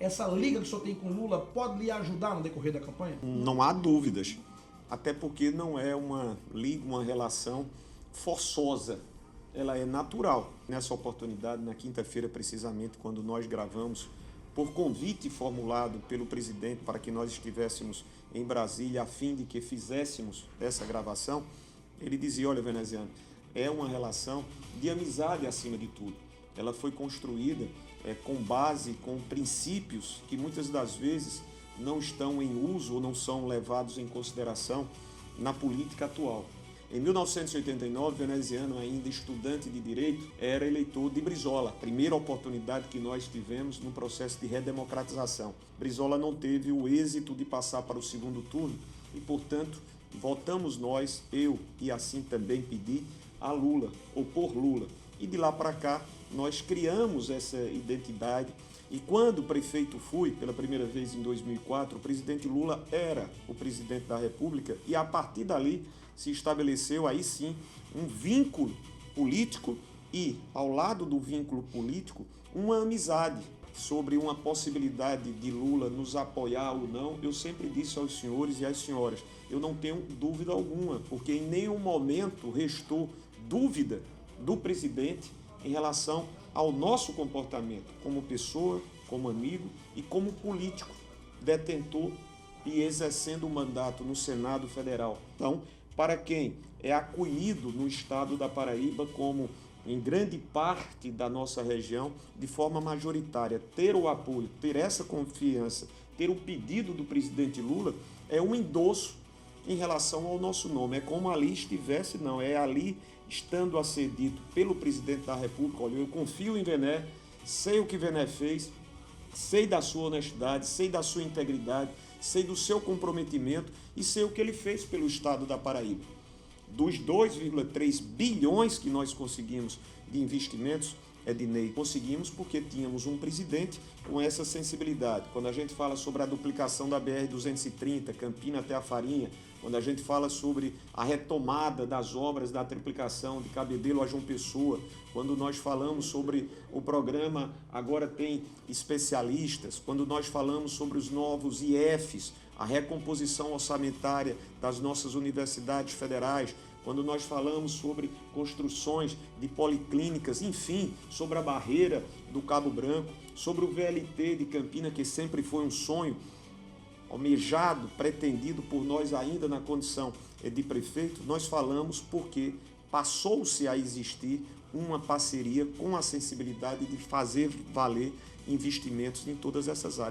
essa liga que o senhor tem com Lula pode lhe ajudar no decorrer da campanha? Não há dúvidas, até porque não é uma relação forçosa, ela é natural. Nessa oportunidade, na quinta-feira precisamente, quando nós gravamos, por convite formulado pelo presidente para que nós estivéssemos em Brasília a fim de que fizéssemos essa gravação, ele dizia: olha, veneziano, é uma relação de amizade acima de tudo. Ela foi construída com base, com princípios que muitas das vezes não estão em uso ou não são levados em consideração na política atual. Em 1989, veneziano, ainda estudante de Direito, era eleitor de Brizola, primeira oportunidade que nós tivemos no processo de redemocratização. Brizola não teve o êxito de passar para o segundo turno e, portanto, votamos nós, eu e assim também pedi, a Lula, ou por Lula. E de lá para cá, nós criamos essa identidade. E quando prefeito fui, pela primeira vez em 2004, o presidente Lula era o presidente da República e a partir dali se estabeleceu aí sim um vínculo político e, ao lado do vínculo político, uma amizade. Sobre uma possibilidade de Lula nos apoiar ou não, eu sempre disse aos senhores e às senhoras, eu não tenho dúvida alguma, porque em nenhum momento restou dúvida do presidente em relação ao nosso comportamento como pessoa, como amigo e como político, detentor e exercendo o mandato no Senado Federal. Então, para quem é acolhido no estado da Paraíba, como em grande parte da nossa região, de forma majoritária, ter o apoio, ter essa confiança, ter o pedido do presidente Lula, é um endosso em relação ao nosso nome. É como ali estivesse, não, é ali estando a ser dito pelo presidente da República: olha, eu confio em Vené, sei o que Vené fez, sei da sua honestidade, sei da sua integridade, sei do seu comprometimento e sei o que ele fez pelo estado da Paraíba. Dos 2,3 bilhões que nós conseguimos de investimentos, Ednei, conseguimos porque tínhamos um presidente com essa sensibilidade. Quando a gente fala sobre a duplicação da BR-230, Campina até a Farinha, quando a gente fala sobre a retomada das obras da triplicação de Cabedelo a João Pessoa, quando nós falamos sobre o programa Agora Tem Especialistas, quando nós falamos sobre os novos IEFs, a recomposição orçamentária das nossas universidades federais, quando nós falamos sobre construções de policlínicas, enfim, sobre a barreira do Cabo Branco, sobre o VLT de Campina, que sempre foi um sonho almejado, pretendido por nós ainda na condição de prefeito, nós falamos porque passou-se a existir uma parceria com a sensibilidade de fazer valer investimentos em todas essas áreas.